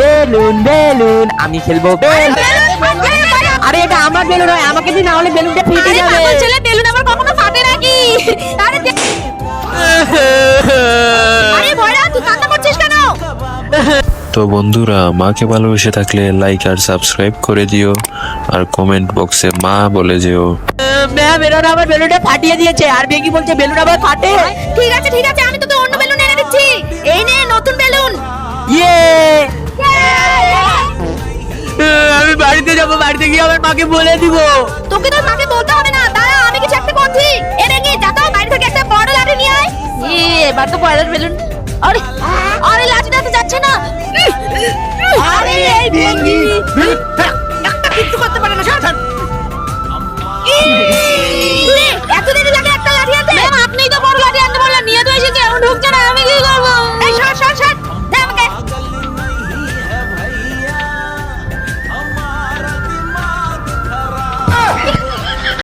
Balloon balloon আমি খেলবো balloon. আরে এটা আমার বেলুন নয়, আমাকে দিন, না হলে বেলুনটা ফেটে যাবে। ছেলে বেলুন আবার কখনো ফাটে নাকি? আরে আরে ভয়রা তুই কান্না করছিস কেন? তো বন্ধুরা, মাকে ভালোবেসে থাকলে লাইক আর সাবস্ক্রাইব করে দিও, আর কমেন্ট বক্সে মা বলে যেও। ম্যাম এরা না আমার বেলুনটা ফাটিয়ে দিয়েছে, আর বেকি বলছে বেলুন আবার ফাটে। ঠিক আছে আমি তোকে অন্য বেলুন এনে দিচ্ছি। এই নে নতুন বেলুন। ইয়ে আমি বাড়িতে যাবো, বাড়িতে গিয়ে আমার মাকে বলে দিব। তোকে তোর মাকে বলতে হবে না, দাঁড়া আমি কিছু একটা করছি। এনে গিয়ে যা তো বাইরে থেকে একটা বড় লাঠি নিয়ে আয়। এবার তো পয়লার বেলুন। আরে আরে লাঠিটা তো যাচ্ছে না। আরে এই বেলুন কিছু করতে পারে না, সাবধান। এত দেরি লাগে একটা লাঠি আনতে? ম্যাম আপনিই তো বড় লাঠি আনতে বললেন, নিয়ে তো এসেছে, এখন ঢুকছে না।